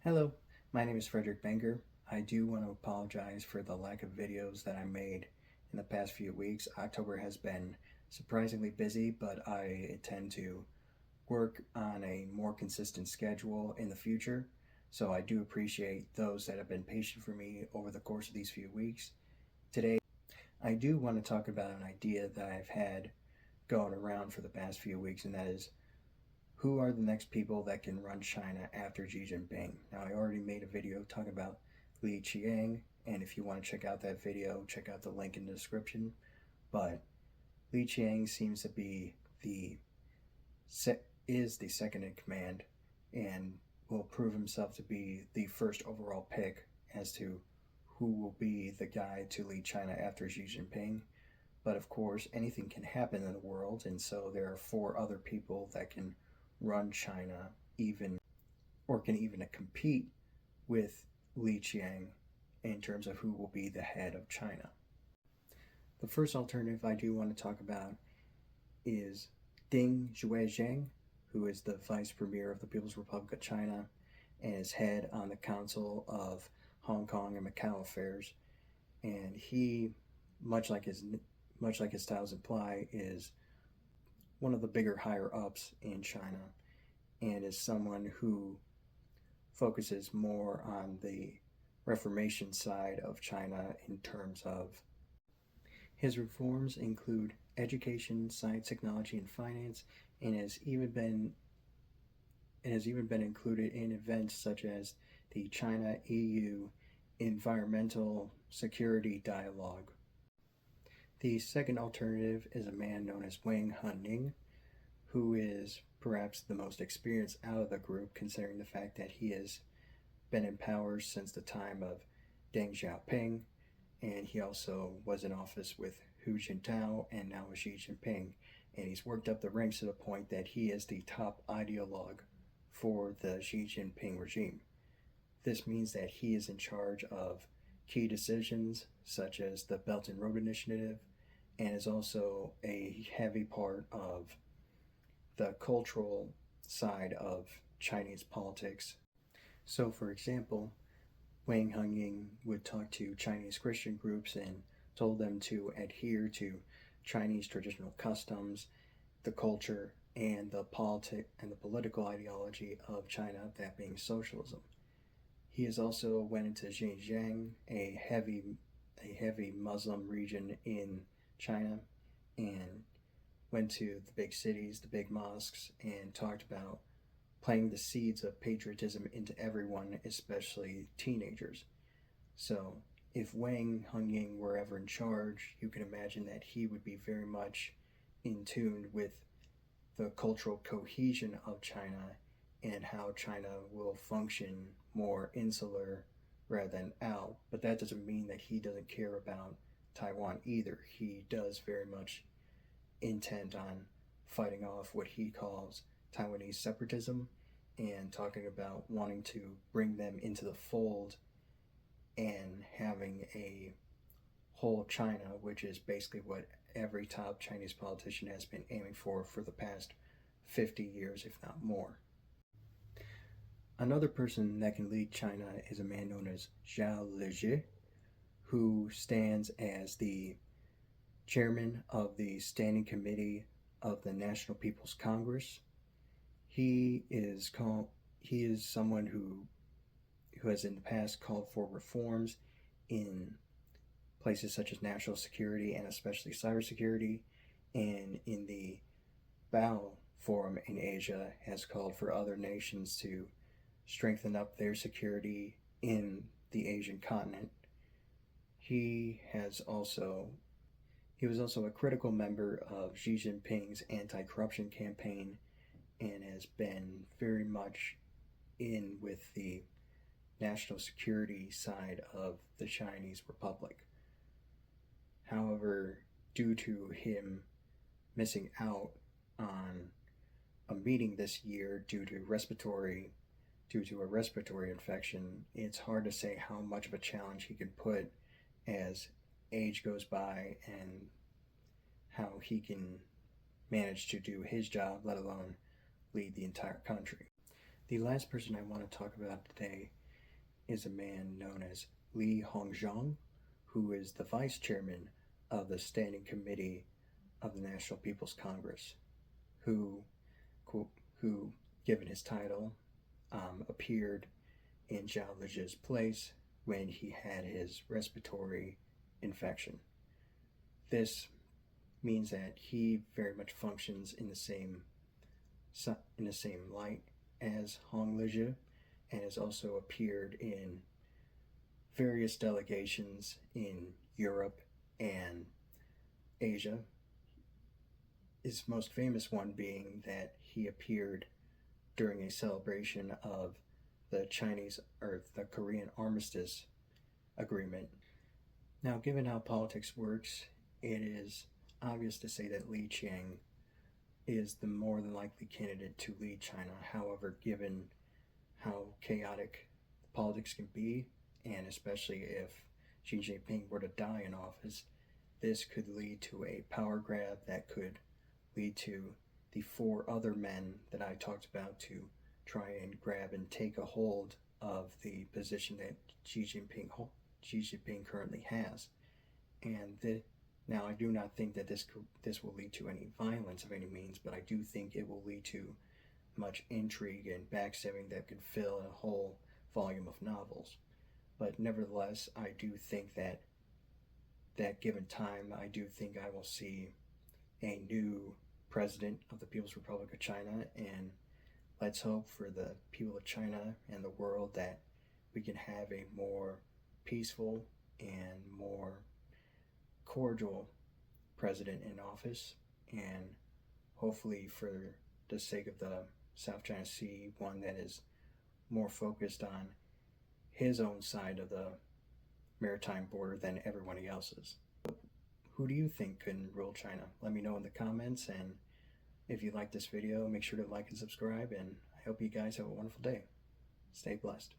Hello, my name is Frederick Banger. I do want to apologize for the lack of videos that I made in the past few weeks. October has been surprisingly busy, but I intend to work on a more consistent schedule in the future. So I do appreciate those that have been patient for me over the course of these few weeks. Today, I do want to talk about an idea that I've had going around for the past few weeks, and that is who are the next people that can run China after Xi Jinping? Now, I already made a video talking about Li Qiang, and if you want to check out that video, check out the link in the description. But Li Qiang seems to be the second in command, and will prove himself to be the first overall pick as to who will be the guy to lead China after Xi Jinping. But of course, anything can happen in the world, and so there are four other people that can run China can even compete with Li Qiang in terms of who will be the head of China. The first alternative I do want to talk about is Deng Xuejiang, who is the vice premier of the People's Republic of China and is head on the Council of Hong Kong and Macau Affairs. And he, much like his titles imply, is one of the bigger higher ups in China and is someone who focuses more on the Reformation side of China in terms of his reforms include education, science, technology, and finance, and has even been included in events such as the China-EU Environmental Security Dialogue. The second alternative is a man known as Wang Hunning, who is perhaps the most experienced out of the group, considering the fact that he has been in power since the time of Deng Xiaoping, and he also was in office with Hu Jintao and now with Xi Jinping, and he's worked up the ranks to the point that he is the top ideologue for the Xi Jinping regime. This means that he is in charge of key decisions such as the Belt and Road Initiative, and is also a heavy part of the cultural side of Chinese politics. So, for example, Wang Hongying would talk to Chinese Christian groups and told them to adhere to Chinese traditional customs, the culture, and the political ideology of China, that being socialism. He has also went into Xinjiang, a heavy Muslim region in China, and went to the big cities, the big mosques, and talked about planting the seeds of patriotism into everyone, especially teenagers. So if Wang Hongying were ever in charge, you can imagine that he would be very much in tune with the cultural cohesion of China and how China will function more insular rather than out. But that doesn't mean that he doesn't care about Taiwan either. He does very much intent on fighting off what he calls Taiwanese separatism and talking about wanting to bring them into the fold and having a whole China, which is basically what every top Chinese politician has been aiming for the past 50 years, if not more. Another person that can lead China is a man known as Zhao Leji, who stands as the chairman of the Standing Committee of the National People's Congress. He is someone who has in the past called for reforms in places such as national security and especially cybersecurity, and in the Bao Forum in Asia has called for other nations to strengthen up their security in the Asian continent. He was also a critical member of Xi Jinping's anti-corruption campaign and has been very much in with the national security side of the Chinese Republic. However, due to him missing out on a meeting this year due to a respiratory infection, it's hard to say how much of a challenge he can put as age goes by and how he can manage to do his job, let alone lead the entire country. The last person I want to talk about today is a man known as Li Qiang, who is the vice chairman of the Standing Committee of the National People's Congress, who, who given his title, appeared in Zhao Liji's place when he had his respiratory infection. This means that he very much functions in the same light as Hong Liji, and has also appeared in various delegations in Europe and Asia. His most famous one being that he appeared during a celebration of the Korean armistice agreement. Now, given how politics works, it is obvious to say that Li Qiang is the more than likely candidate to lead China. However, given how chaotic politics can be, and especially if Xi Jinping were to die in office, this could lead to a power grab that could lead to the 4 other men that I talked about to try and grab and take a hold of the position that Xi Jinping currently has. And now, I do not think that this will lead to any violence of any means, but I do think it will lead to much intrigue and backstabbing that could fill a whole volume of novels. But nevertheless, I do think that given time, I do think I will see a new president of the People's Republic of China, and let's hope for the people of China and the world that we can have a more peaceful and more cordial president in office, and hopefully for the sake of the South China Sea, one that is more focused on his own side of the maritime border than everybody else's. Who do you think can rule China? Let me know in the comments, and if you like this video, make sure to like and subscribe, and I hope you guys have a wonderful day. Stay blessed.